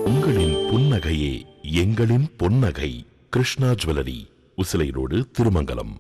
உங்களின் புன்னகையே எங்களின் பொன்னகை. Krishna jewellery, Usilai road, Thirumangalam.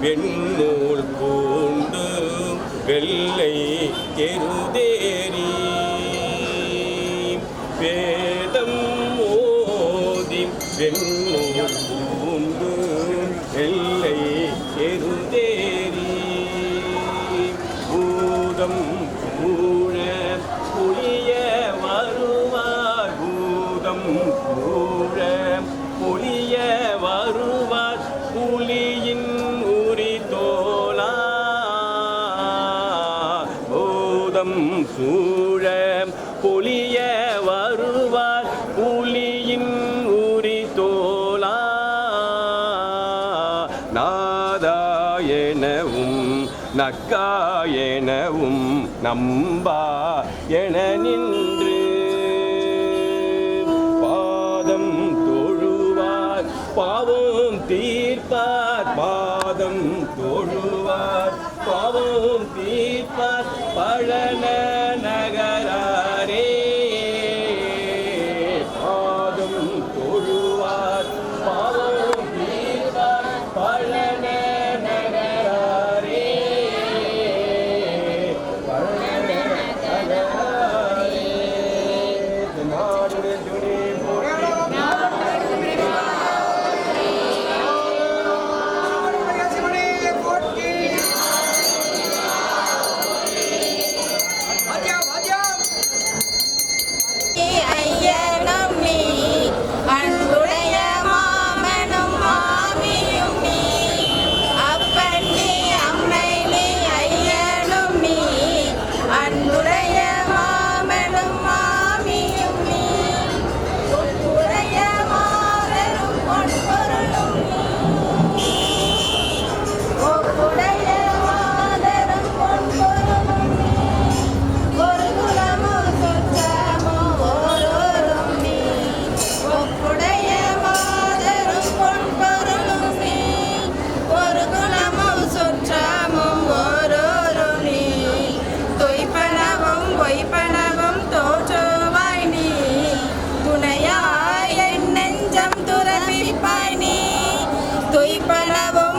வெண்ணூல் பூண்டு வெள்ளை எருதேரி வேதம் மோதி வெண்ணூல் பூண்டு வெள்ளை எருதேரி பூதம் பூழ புளிய வருவார் பூதம் பூழ புளிய வருவார் புலியின் உரி தோலா பூதம் சூழ புலிய வருவார் புலியின் உரி தோலா நாதாயனவும் நக்காயனவும் நம்பா என நின்று பாதம் தொழுவார் பாவம் தீர்ப்பார் பாதம் தொழுவார் பாவம் தீர்ப்பார் பழன நகராரே பாதம் தொழுவார் பாவம் தீர்ப்பார் பழன நகராரே பழன நகராரே நாடு துணி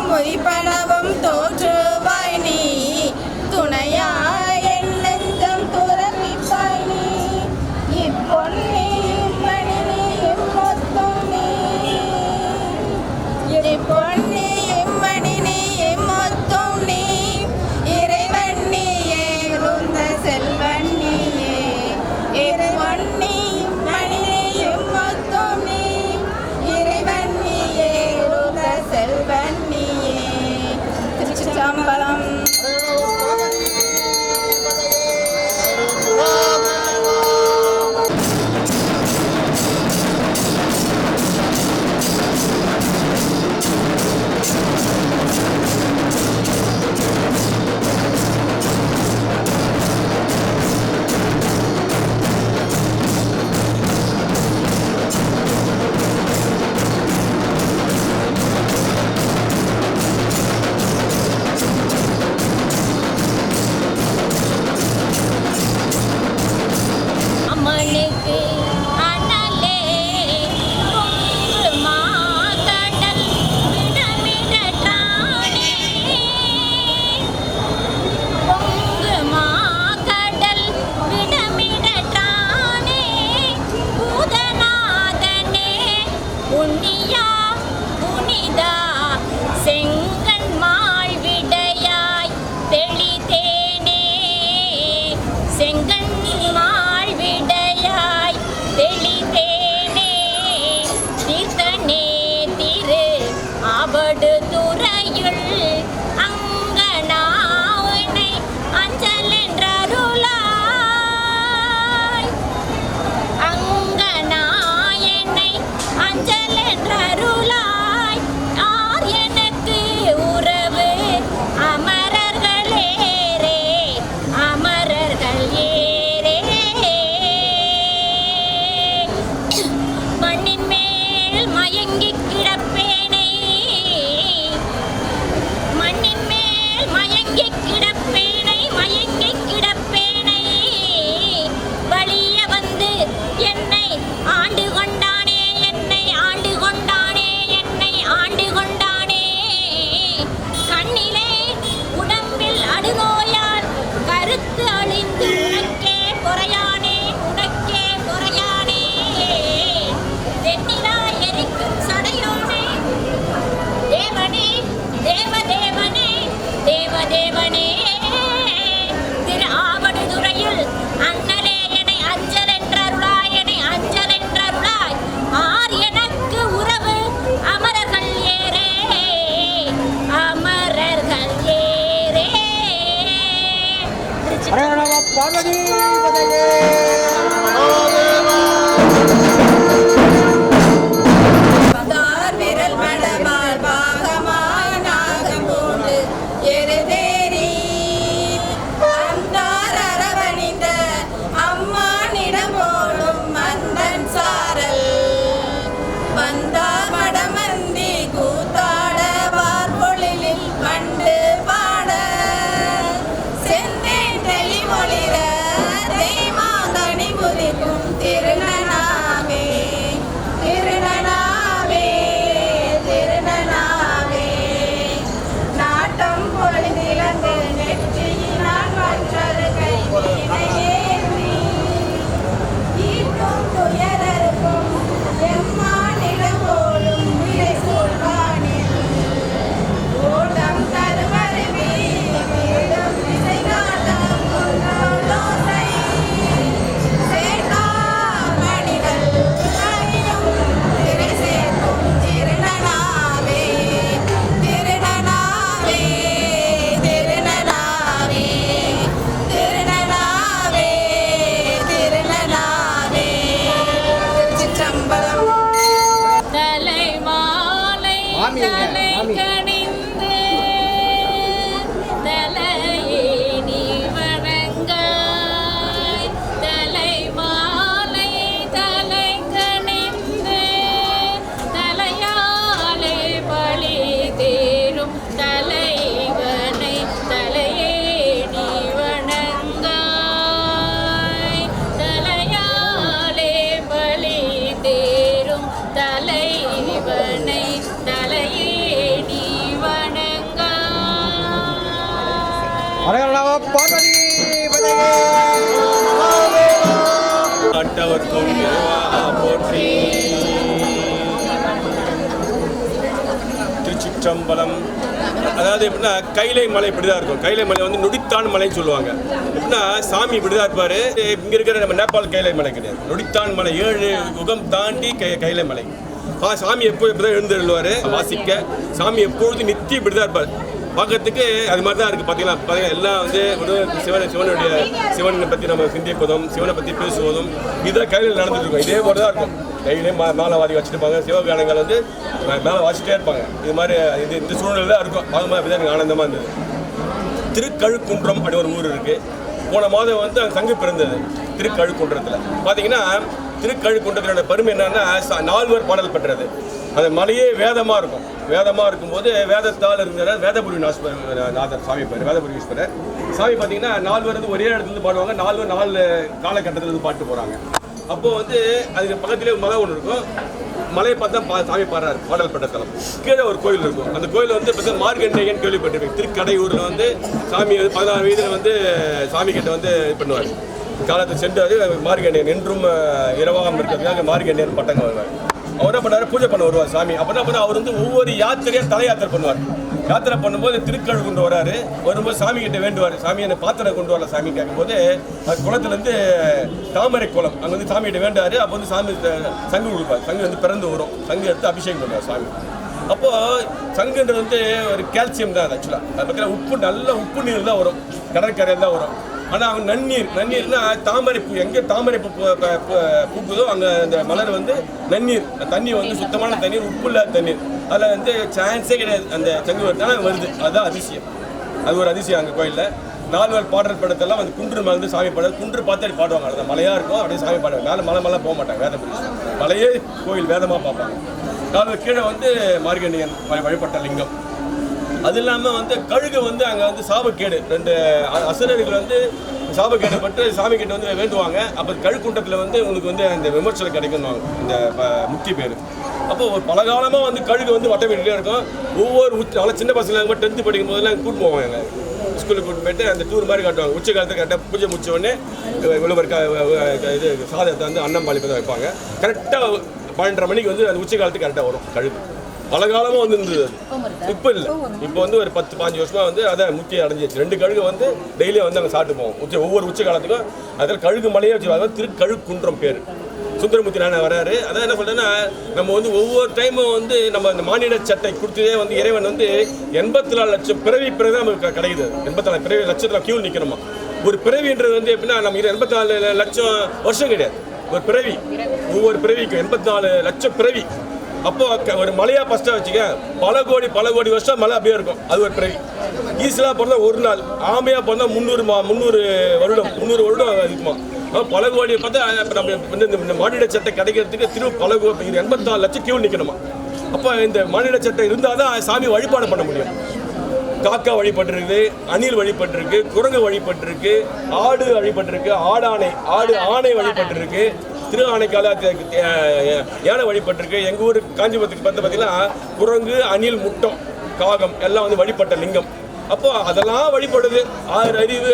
பொய்ப்பனவும் தோற்றுவாய் நீ துணையாய் என் நெஞ்சம் துறப்பிப்பாய் நீ இப்பொன்னி இம்மணி நீ இம்மொத்தும் நீ இப்பொன்னி இம்மணி நீ இம்மொத்தும் நீ இறைவன் நீயே இருந்த செல்வன் நீயே இப்பொன்னி இம்மணி நீ இம்மொத்தும் நீ இறைவன் நீயே இருந்த செல்வன் நீயே திருச்சிற்றம்பலம். அதாவது எப்படின்னா கைலை மலை இப்படிதான் இருக்கும். கைலை மலை வந்து நொடித்தான் மலைன்னு சொல்லுவாங்க. எப்படின்னா சாமி இப்படிதான் இருப்பாரு. இங்க இருக்கிற நம்ம நேபாள் கைலை மலை கிடையாது, நொடித்தான் மலை. 7 யுகம் தாண்டி கைலை மலை. சாமி எப்படிதான் எழுந்துருவாரு வாசிக்க. சாமி எப்பொழுது நித்தி இப்படிதான் இருப்பார். பார்க்கறதுக்கு அது மாதிரி தான் இருக்குது. பார்த்தீங்கன்னா எல்லாம் வந்து ஒரு சிவனை பற்றி நம்ம சிந்திப்பதும் சிவனை பற்றி பேசுவதும் இதான் கையில் நடந்துட்டு இருக்கும். இதே மாதிரி தான் இருக்கும். கையிலே மேலே வாதி வச்சுருப்பாங்க. சிவகானங்கள் வந்து மேலே வாசிட்டே இருப்பாங்க. இது மாதிரி இந்த சூழ்நிலை தான் இருக்கும். பார்க்கும்போது அப்படி தான் எனக்கு ஆனந்தமாக இருந்தது. திருக்கழுக்குன்றம் அப்படி ஒரு ஊர் இருக்குது. போன மாதம் வந்து அங்கே சங்கு பிறந்தது திருக்கழுக்குன்றத்தில். பார்த்தீங்கன்னா திருக்கழுக்குன்றத்தோட பெருமை என்னன்னா 4 பாடல் பெற்றது. அந்த மலையே வேதமாக இருக்கும். வேதமாக இருக்கும்போது வேதத்தால் இருக்கிற வேதபுரி நாதர் சாமி பேர், வேதபுரி ஈஸ்வரர் சாமி. பார்த்தீங்கன்னா 4 வந்து ஒரே இடத்துலேருந்து பாடுவாங்க. 4 காலகட்டத்திலேருந்து பாட்டு போகிறாங்க. அப்போது வந்து அதுக்கு பக்கத்துலேயே மலை ஒன்று இருக்கும். மலையை பார்த்தா சாமி பாடுறாரு. பாடல் பெற்ற தலம். கீழே ஒரு கோயில் இருக்கும். அந்த கோயில் வந்து இப்போ மார்கண்டேயன் கேள்விப்பட்டிருக்கேன். திருக்கடையூரில் வந்து சாமி 16 வயதில் வந்து சாமி கிட்ட வந்து இது பண்ணுவார். காலத்தை சென்று மார்கண்டேயன் என்றும் இரவாகம் இருக்கிறதுக்காக மார்கண்டேயன் பட்டங்க வருவார். அவர் என்ன பண்ணாரு, பூஜை பண்ண வருவார் சாமி. அப்போ என்ன பண்ண அவர் வந்து ஒவ்வொரு யாத்திரையாக தலை யாத்திரை பண்ணுவார். யாத்திரை பண்ணும்போது திருக்கழுக்குண்டு வராரு. வரும்போது சாமி கிட்ட வேண்டுவார். சாமி என்ன பாத்திரம் கொண்டு வரல சாமி கேட்கும்போது அது குளத்துலேருந்து தாமரை குளம் அங்கே வந்து சாமி கிட்ட வேண்டாரு. அப்போ வந்து சாமி சங்கு கொடுப்பார். சங்கு வந்து பிறந்து வரும். சங்கு எடுத்து அபிஷேகம் பண்ணுவார் சாமி. அப்போது சங்குன்றது வந்து ஒரு கால்சியம் தான். ஆக்சுவலாக அதை பார்த்தீங்கன்னா உப்பு, நல்ல உப்பு நீர் தான் வரும். கடற்கரையில் தான் வரும். ஆனால் அவங்க நன்னீர்னா தாமரை பூ. எங்கே தாமரை பூ பூக்குதோ அங்கே அந்த மலர் வந்து நன்னீர். தண்ணி வந்து சுத்தமான தண்ணீர், உப்பு இல்லாத தண்ணீர். அதில் வந்து சான்ஸே கிடையாது. அந்த சங்கு வருது. அதுதான் அதிசயம். அது ஒரு அதிசயம். அங்கே கோயிலில் 4 பாடல் படத்தெல்லாம் வந்து குன்று வந்து சாமி பாடுறது. குன்று பார்த்து அப்படி பாடுவாங்க. அந்த மலையாக இருக்கும். அப்படியே சாமி பாடுவாங்க. மலை போக மாட்டாங்க. வேதபுரி மலையே கோயில் வேதமாக பார்ப்பாங்க. 4 கீழே வந்து மார்கண்டியன் வழிபட்ட லிங்கம். அது இல்லாமல் வந்து கழுகு வந்து அங்கே வந்து சாபக்கேடு 2 அசுரர்கள் வந்து சாபக்கேடு பட்டு சாமி கிட்ட வந்து வேண்டுவாங்க. அப்போ கழுக்குண்டத்தில் வந்து உங்களுக்கு வந்து அந்த விமர்சனம் கிடைக்கும்வாங்க இந்த முக்தி பேர். அப்போ ஒரு பலகாலமாக வந்து கழுகு வந்து வட்டம் வீட்டிலே இருக்கும். ஒவ்வொரு நல்லா சின்ன பசங்க 10th படிக்கும் போதெல்லாம் கூட்டு போவாங்க. ஸ்கூலுக்கு கூட்டு போயிட்டு அந்த டூர் மாதிரி காட்டுவாங்க. உச்ச காலத்தை கரெக்டாக பூஜை முடிச்ச உடனே இவ்வளோ இது சாதத்தை வந்து அன்னம்பாளிப்பு தான் வைப்பாங்க. கரெக்டாக 12:30 மணிக்கு வந்து அந்த உச்ச காலத்துக்கு கரெக்டாக வரும் கழுகு. பலகாலமாக வந்து இருந்தது. இப்போ இல்லை. இப்போ வந்து ஒரு 10-15 வருஷமாக வந்து அதை முக்கிய அடைஞ்சிச்சு. 2 கழுகு வந்து டெய்லியும் வந்து அங்கே சாப்பிட்டு போவோம். ஒவ்வொரு உச்ச காலத்துக்கும் அதில் கழுகு மலையே வச்சுருவாங்க. திருக்கழுக்குன்றம் பேர். சுந்தரமூர்த்தி நாயனார் வராரு. அதான் என்ன சொல்றேன்னா, நம்ம வந்து ஒவ்வொரு டைமும் வந்து நம்ம இந்த மானிட சட்டை கொடுத்ததே வந்து இறைவன் வந்து 84 லட்சம் பிறவி நமக்கு கிடைக்குது. 84 பிறவி லட்சத்தில் கியூ நிற்கணுமா. ஒரு பிறவின்றது வந்து எப்படின்னா நம்ம 84 லட்சம் வருஷம் கிடையாது. ஒரு பிறவி, ஒவ்வொரு பிறவிக்கும் 84 லட்சம் பிறவி. அப்போ ஒரு மலையா ஃபர்ஸ்ட்டாக வச்சுக்க பல கோடி வருஷம் மலை அப்படியே இருக்கும். அது ஒரு பிறவி. ஈஸியாக பிறந்தா ஒரு நாள், ஆமையாக பிறந்தா 300 வருடம் இருக்குமா. பல கோடி பார்த்தா நம்ம இந்த மானிட சட்டை கிடைக்கிறதுக்கு பல 84 லட்சம் கியூ நிற்கணுமா. அப்போ இந்த மானிட சட்டை இருந்தால் தான் சாமி வழிபாடு பண்ண முடியும். காக்கா வழிபட்டுருக்கு, அணில் வழிபட்டுருக்கு, குரங்கு வழிபட்டுருக்கு, ஆடு வழிபட்டுருக்கு, ஆணை வழிபட்டுருக்கு, திரு ஆணைக்கால யானை வழிபட்டுருக்கு. எங்கள் ஊர் காஞ்சிபுரத்துக்கு பார்த்தீங்கன்னா குரங்கு, அணில், முட்டம், காகம் எல்லாம் வந்து வழிபட்ட லிங்கம். அப்போ அதெல்லாம் வழிபடுது. 6 அறிவு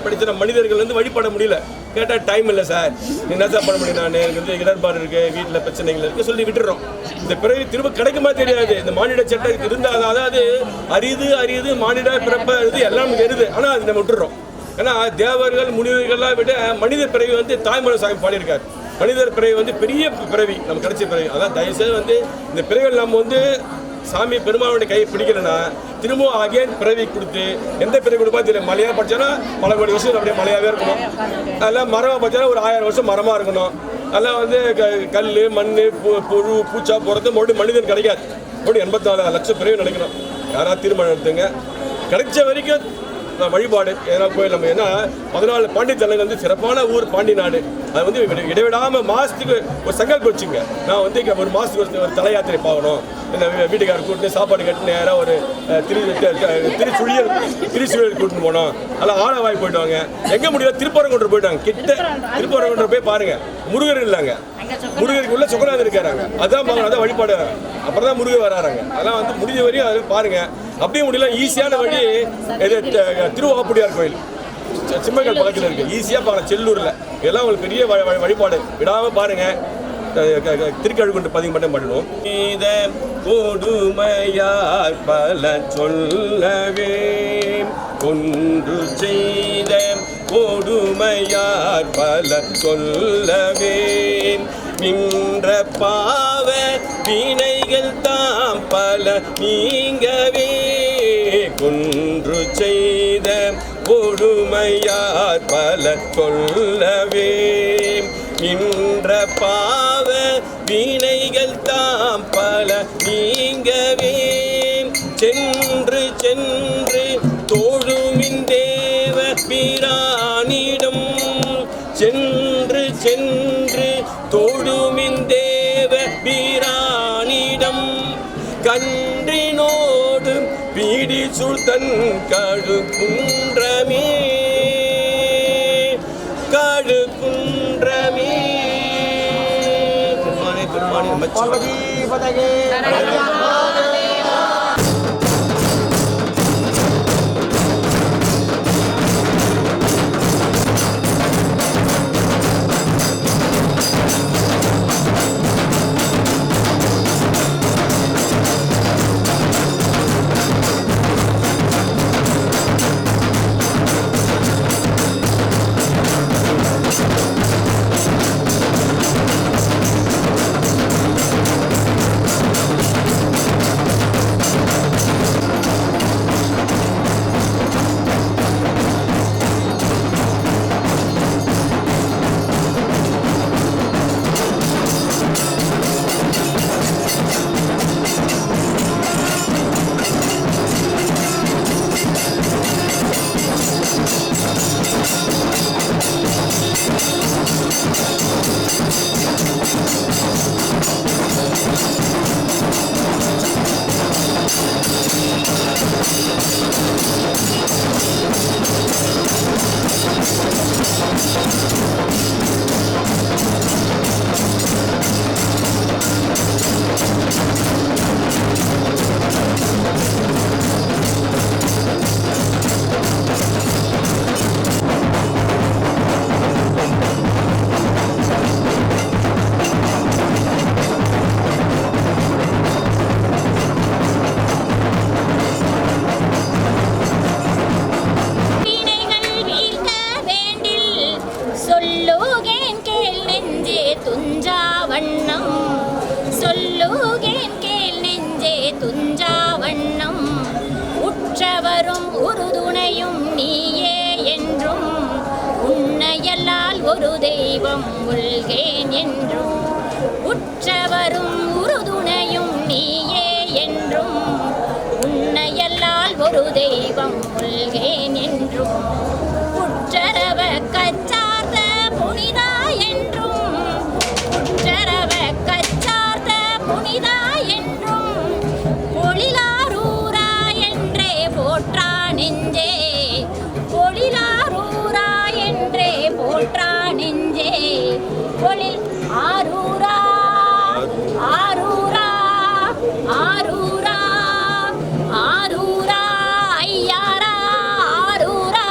படித்த மனிதர்கள் வந்து வழிபட முடியல. கேட்டால் டைம் இல்லை சார், என்ன சார் பண்ண முடியும், நான் எனக்கு வந்து இடர்பாடு இருக்குது, வீட்டில் பிரச்சனைகள் இருக்குது சொல்லி விட்டுறோம். இந்த பிறகு திரும்ப கிடைக்குமா தெரியாது. இந்த மானிட சட்டை இருந்தால் அதாவது அரிது மானிட பிறப்ப இது எல்லாம் வருது. ஆனால் அது நம்ம விட்டுறோம். ஏன்னா தேவர்கள் முனிவர்கள்லாம் விட மனித பிறவி வந்து தாய்மொழி சாமி பாடியிருக்காரு. மனிதர் பிறவி வந்து பெரிய பிறவி நம்ம கிடைச்ச பிறவி. அதான் தயவுசெய்து வந்து இந்த பிறவிகள் நம்ம வந்து சாமி பெருமாளுடைய கையை பிடிக்கலன்னா திரும்பவும் அகைன் பிறவி கொடுத்து எந்த பிறவி கொடுப்பா தெரியும். மலையாக படித்தானா பல கோடி வருஷம் அப்படியே மலையாகவே இருக்கணும். அதெல்லாம் மரமாக படித்தாலும் ஒரு 1000 வருஷம் மரமாக இருக்கணும். அதெல்லாம் வந்து கல், மண், புழு, பூச்சா போகிறது மறுபடியும் மனிதன் கிடைக்காது. அப்படி 84 லட்சம் பிறகு நினைக்கணும். யாராவது தீர்மானம் எடுத்துங்க. கிடைச்ச வரைக்கும் வழிபாடு எதனா கோயில் நம்ம ஏன்னா 14 பாண்டி தலைங்க வந்து சிறப்பான ஊர் பாண்டி நாடு. அது வந்து இடைவிடாமல் மாதத்துக்கு ஒரு சங்கல்பம் வச்சுங்க. நான் வந்து ஒரு மாதத்துக்கு ஒரு தலை யாத்திரை பார்க்கணும். இந்த வீட்டுக்காரர் கூப்பிட்டு சாப்பாடு கட்டு நேராக ஒரு திருச்சுழியல் கூட்டின்னு போனோம். அதெல்லாம் ஆலவாய் போயிட்டாங்க. எங்கே முடியல திருப்பரங்குன்றம் போயிட்டாங்க. கிட்ட திருப்பரங்குன்றம் போய் பாருங்க, முருகர் இல்லைங்க. முருகருக்கு உள்ள சொக்கநாதர் இருக்காங்க. அதான் பார்க்கணும், அதான் வழிபாடு. அப்புறம் தான் முருகர் வராங்க. அதெல்லாம் வந்து முடிஞ்ச வரையும் அதை பாருங்க. அப்படியே முடியல ஈஸியான வழி திருவாப்புடியார் கோயில் சிம்மக்கல் பக்கத்தில் இருக்கு. ஈஸியாக பார்க்கலாம் செல்லூரில். இதெல்லாம் உங்களுக்கு பெரிய வழிபாடு. விடாமல் பாருங்க. திருக்கழுக்குன்று பதிவு மட்டும் பண்ணணும். இத கொடுமையார் பல சொல்லவே ஒன்று செய்த கொடுமையார் பல சொல்லவே நின்ற பாவ வினைகள் தாம் பல நீங்கவே குன்று செய்த கொடுமையார் பல சொல்லவே நின்ற பாவ வினைகள் தாம் பல நீங்கவே சென்று சென்று தோழுமின் தேவ பிரானிடம் சென்று சென்று தோழுமின் தேவ பிரானிடம் கன்றினோடு பீடி சுழ்தன் கழுகுன்றமே கழுகுன்றமே பெருமானே ஒரு தெய்வம் உள்கேன் என்றும் உற்றவரும் உறுதுணையும் நீயே என்றும் உன்னையல்லால் ஒரு தெய்வம் உள்கேன் என்றும் உற்றரவ கச்சார்த்த புனிதா என்றும் உற்றரவ கச்சார்த்த புனிதா என்றும் பொழிலாரூரா என்றே போற்றா நெஞ்சே பொழிலாரூரா என்றே போற்றா நெஞ்சே பொழில் ஆரூரா ஆரூரா ஆரூரா ஆரூரா ஐயாரா ஆரூரா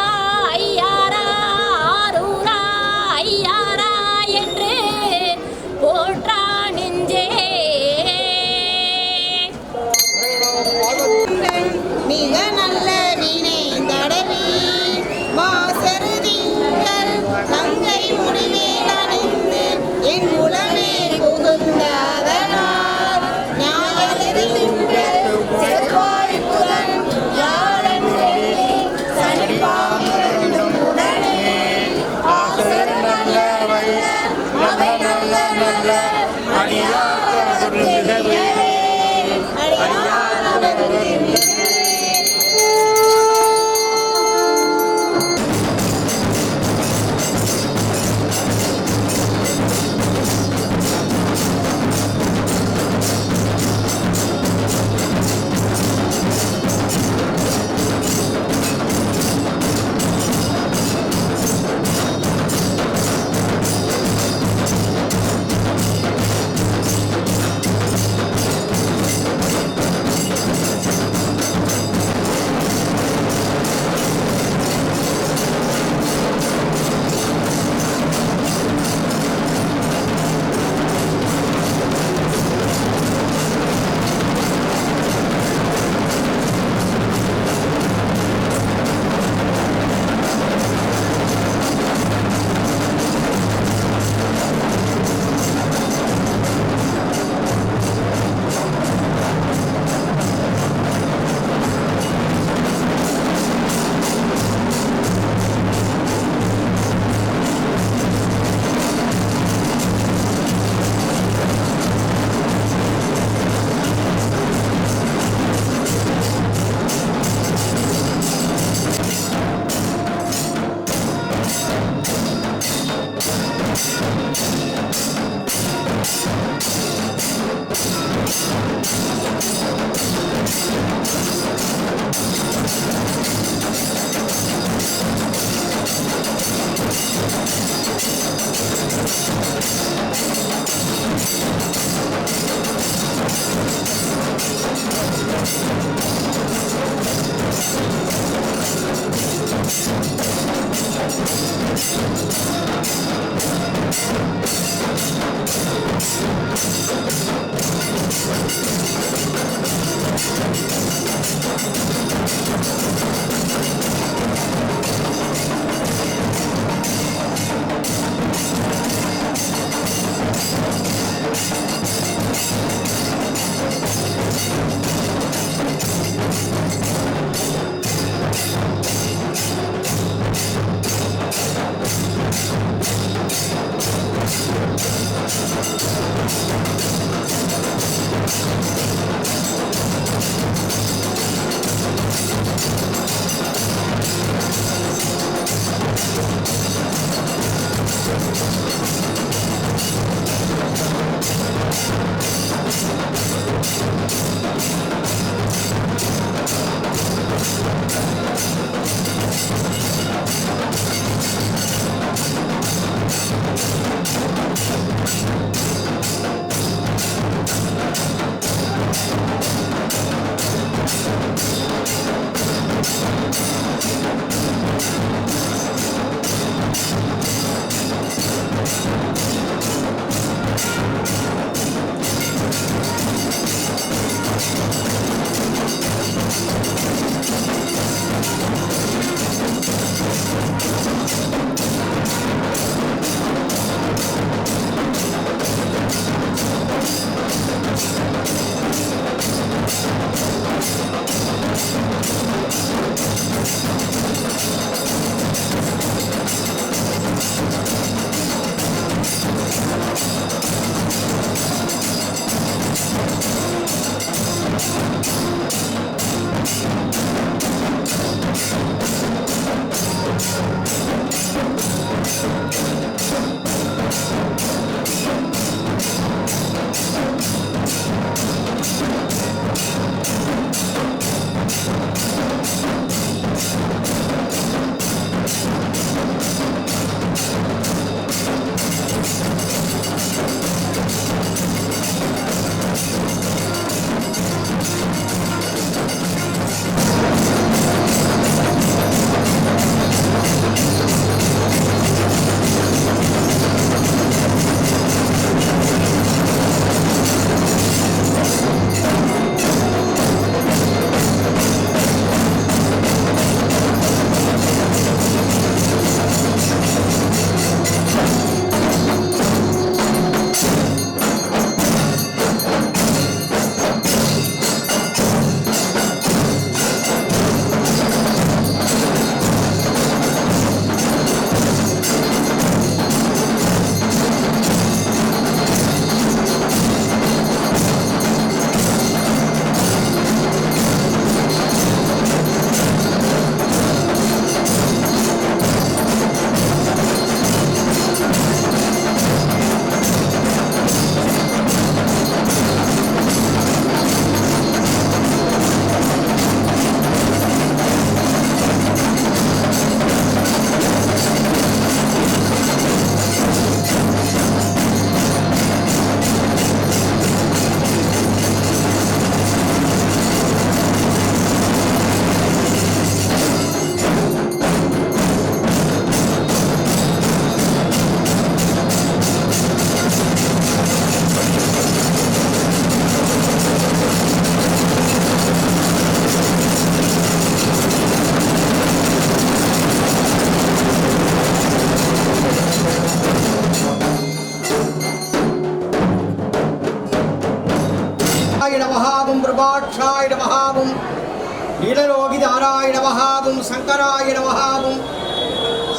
நீலலோகி தாராய நமகாவும் சங்கராய நமகாவும்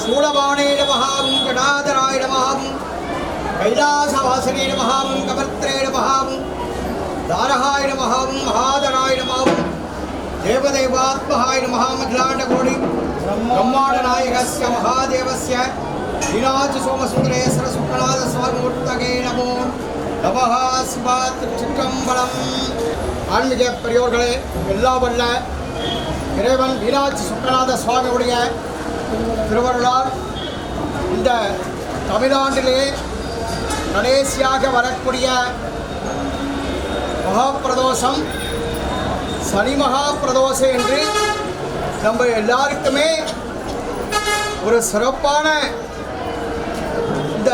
சூலபாணே நமகாவும் ஜடாதராய நமகாவும் கைலாசவாசனே நமகாவும் கபர்த்திரே நமகாவும் தாரகாய நமகாவும் மகாதராய நமகாவும் தேவதேவாத்மகாய நமகாம் அகிலாண்டகோடி பிரம்மாண்ட நாயகஸ்ய மகாதேவஸ்ய விராஜ சோமசுந்தரேஸ்வர சுக்கநாத சுவாமிமுர்த்தகே நமோ நமஹ. சிவாத் சிற்றம்பலம். ஆன்மீக பெரியோர்களே, எல்லா வல்ல இறைவன் வீராட்சி சுக்கநாத சுவாமியுடைய திருவருளால் இந்த தமிழ்நாட்டிலே கடைசியாக வரக்கூடிய மகாபிரதோஷம் சனி மகாபிரதோஷம் என்று நம்ம எல்லாருக்குமே ஒரு சிறப்பான இந்த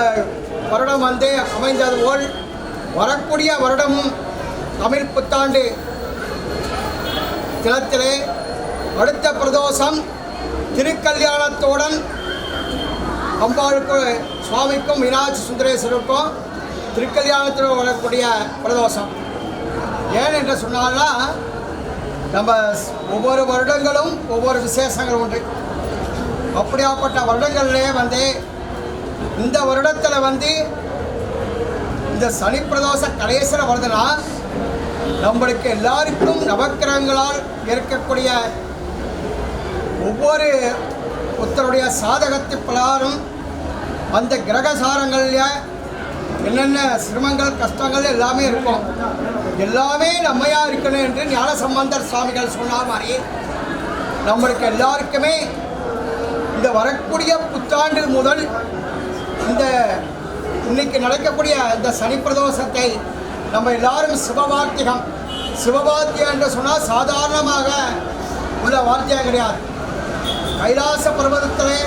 வருடம் வந்து அமைந்தது போல் வரக்கூடிய வருடமும் தமிழ் புத்தாண்டு தினத்திலே அடுத்த பிரதோஷம் திருக்கல்யாணத்துடன் அம்பாளுக்கு சுவாமிக்கும் மீனாட்சி சுந்தரேஸ்வருக்கும் திருக்கல்யாணத்தில் வரக்கூடிய பிரதோஷம். ஏன் என்று சொன்னால்னா நம்ம ஒவ்வொரு வருடங்களும் ஒவ்வொரு விசேஷங்கள் உண்டு. அப்படியாப்பட்ட வருடங்களிலே வந்து இந்த வருடத்தில் வந்து இந்த சனி பிரதோஷம் கடைசியில் வருதுன்னா நம்மளுக்கு எல்லாருக்கும் நவக்கிரகங்களால் இருக்கக்கூடிய ஒவ்வொரு ஒருத்தருடைய சாதகத்து பிரகாரம் அந்த கிரகசாரங்களில் என்னென்ன சிரமங்கள் கஷ்டங்கள் எல்லாமே இருக்கும். எல்லாமே நம்மையாக இருக்கணும் என்று ஞானசம்பந்தர் சுவாமிகள் சொன்ன மாதிரி நம்மளுக்கு எல்லாருக்குமே இந்த வரக்கூடிய புத்தாண்டு முதல் இந்த இன்னைக்கு நடக்கக்கூடிய இந்த சனி பிரதோஷத்தை நம்ம எல்லாரும் சிவவாத்தியம் என்று சொன்னால் சாதாரணமாக உள்ள வாத்தியம் கிடையாது. கைலாச பர்வதத்தில்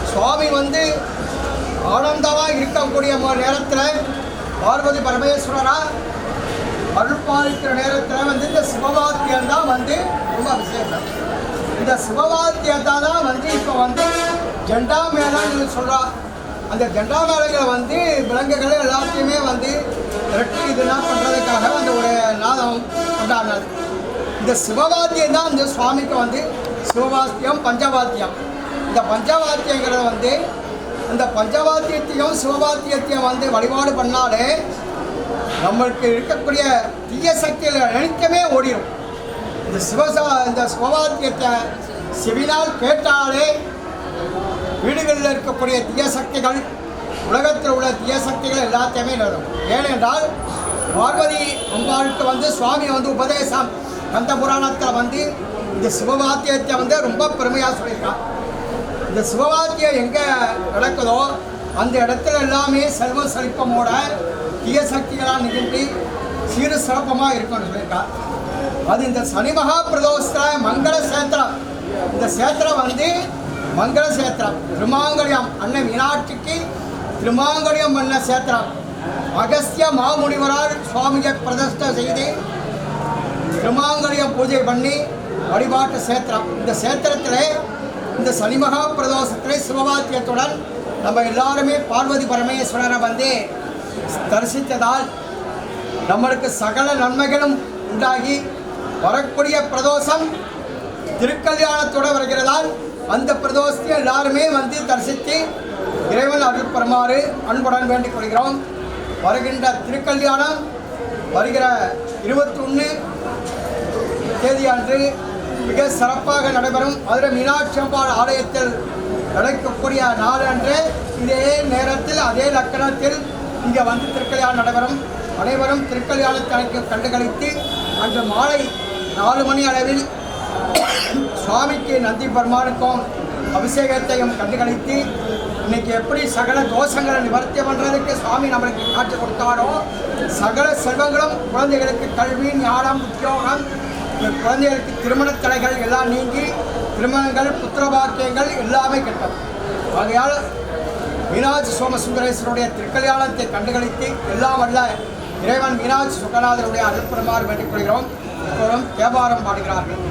சுவாமி வந்து ஆனந்தமாக இருக்கக்கூடிய நேரத்தில் பார்வதி பரமேஸ்வரராக அருள்பாலிக்கிற நேரத்தில் வந்து இந்த சிவவாத்தியம் தான் வந்து ரொம்ப விசேஷம். இந்த சிவவாத்தியத்தை தான் வந்து இப்போ வந்து ஜெண்டா மேளம்னு சொல்கிறா. அந்த ஜெண்டா மேளங்களை வந்து விலங்குகளை எல்லாத்தையுமே வந்து திரட்டி இதெல்லாம் பண்ணுறதுக்காக அந்த ஒரு நாதம் கொண்டாடினது. இந்த சிவவாத்தியம் தான் இந்த சுவாமிக்கு வந்து சிவவாத்தியம் பஞ்சவாத்தியம். இந்த பஞ்சவாத்தியங்கிறத வந்து அந்த பஞ்சவாத்தியத்தையும் சிவவாத்தியத்தையும் வந்து வழிபாடு பண்ணாலே நம்மளுக்கு இருக்கக்கூடிய தீய சக்தியில் நினைக்கவே ஓடிடும். இந்த சிவவாத்தியத்தை செவினால் கேட்டாலே வீடுகளில் இருக்கக்கூடிய தீய சக்திகள், உலகத்தில் உள்ள தீய சக்திகள் எல்லாத்தையுமே வரும். ஏனென்றால் பார்வதி அம்பாளுக்கு வந்து சுவாமி வந்து உபதேசம் கந்த புராணத்தில் வந்து இந்த சிவவாத்தியத்தை வந்து ரொம்ப பெருமையாக சொல்லியிருக்கான். இந்த சிவவாத்தியம் எங்கே நடக்குதோ அந்த இடத்துல எல்லாமே செல்வ செழிப்பமோட தீய சக்திகளாக நிகழ்த்தி சீரு சிறப்பமாக இருக்கும்னு சொல்லியிருக்கான். அது இந்த சனி மகா பிரதோஷத்தில் மங்கள சேத்திரம். இந்த சேத்திரம் வந்து மங்கள சேத்திரம். திருமாங்கல்யம் அன்னை மீனாட்சிக்கு திருமாங்கல்யம் பண்ண சேத்திரம். அகஸ்திய மாமுனிவரால் சுவாமியை பிரதிஷ்டை செய்து திருமாங்கல்யம் பூஜை பண்ணி வழிபாட்டு சேத்திரம். இந்த சேத்திரத்தில் இந்த சனி மகா பிரதோஷத்தில் சிவவாத்தியத்துடன் நம்ம எல்லாருமே பார்வதி பரமேஸ்வரரை வந்து தரிசித்ததால் நம்மளுக்கு சகல நன்மைகளும் உண்டாகி வரக்கூடிய பிரதோஷம் திருக்கல்யாணத்தோடு வருகிறதால் அந்த பிரதோஷத்தை எல்லாருமே வந்து தரிசித்து இறைவன் அருள் பெறுமாறு அன்புடன் வேண்டிக் கொள்கிறோம். வருகின்ற திருக்கல்யாணம் வருகிற 21 தேதி அன்று மிக சிறப்பாக நடைபெறும். மதுரை மீனாட்சி அம்பாள் ஆலயத்தில் நடக்கக்கூடிய நாள் அன்று இதே நேரத்தில் அதே லக்கணத்தில் இங்கே வந்து திருக்கல்யாணம் நடைபெறும். அனைவரும் திருக்கல்யாணத்தை கண்டுகளித்து அன்று மாலை 4 மணி அளவில் சுவாமிக்கு நந்தி பெருமானுக்கும் அபிஷேகத்தையும் கண்டுகளித்து இன்னைக்கு எப்படி சகல தோஷங்களை நிவர்த்தி பண்ணுறதுக்கு சுவாமி நம்மளுக்கு காட்சி கொடுத்தாரோ சகல செல்வங்களும் குழந்தைகளுக்கு கல்வி, ஞானம், உத்தியோகம், குழந்தைகளுக்கு திருமண தடைகள் எல்லாம் நீங்கி திருமணங்கள், புத்திரபாக்கியங்கள் எல்லாமே கிட்டும். ஆகையால் மீனாட்சி சோமசுந்தரேஸ்வருடைய திருக்கல்யாணத்தை கண்டுகளித்து எல்லாம் வல்ல இறைவன் மீனாட்சி சுக்கநாதருடைய அருள்பெறுமாறு வேண்டிக் கொள்கிறோம். இப்போதும் வியாபாரம் பாடுகிறார்கள்.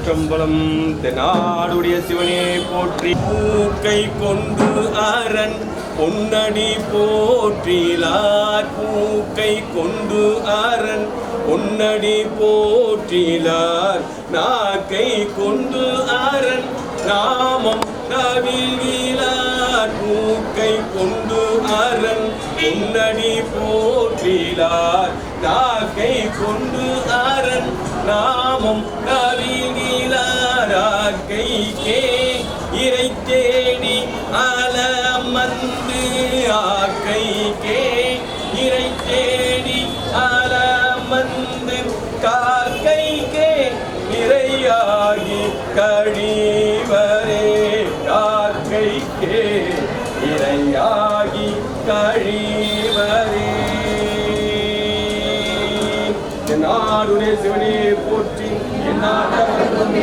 கம்பளம் தென்னாடுடைய சிவனே போற்றி. பூக்கை கொண்டு அரண் பொன்னடி போற்றிலார். பூக்கை கொண்டு அரண் பொன்னடி போற்றிலார் நாக்கை கொண்டு அரண் நாமம் நவிலார் மூக்கை கொண்டு அரண் பொன்னடி போற்றிலார் நாக்கை கொண்டு அரண் நாமம் நவிலார் கைக்கே இறை தேடி அலமந்து ஆக்கைக்கே இறை தேடி அலமந்து காக்கைக்கே இறையாகி கழிவரே காக்கைக்கே இறையாகி கழிவரே. என் நாடுடைய சிவனே போற்றி, என் நாட்டவர்க்கும்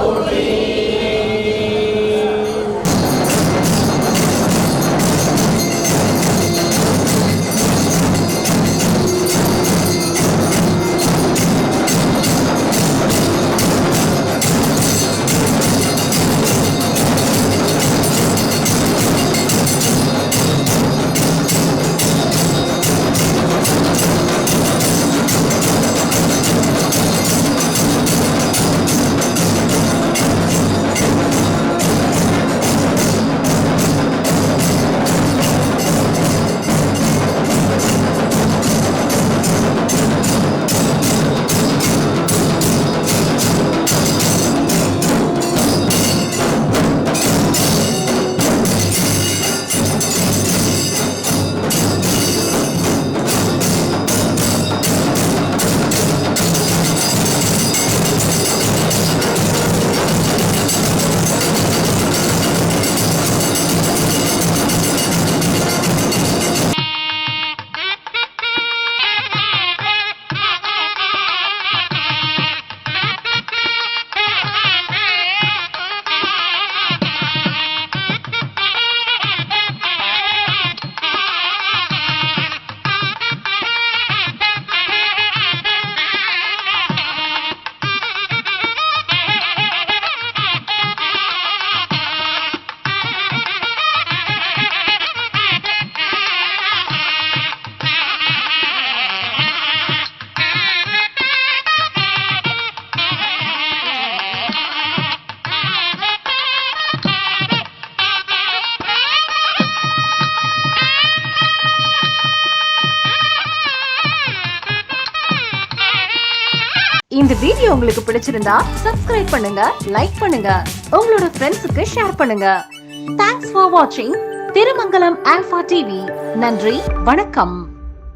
போற்றி. இந்த வீடியோ உங்களுக்கு பிடிச்சிருந்தா சப்ஸ்கிரைப் பண்ணுங்க, லைக் பண்ணுங்க, உங்களோட ஃப்ரெண்ட்ஸுக்கு ஷேர் பண்ணுங்க. தேங்க்ஸ் ஃபார் வாட்சிங் திருமங்கலம் ஆல்பா டிவி. நன்றி, வணக்கம்.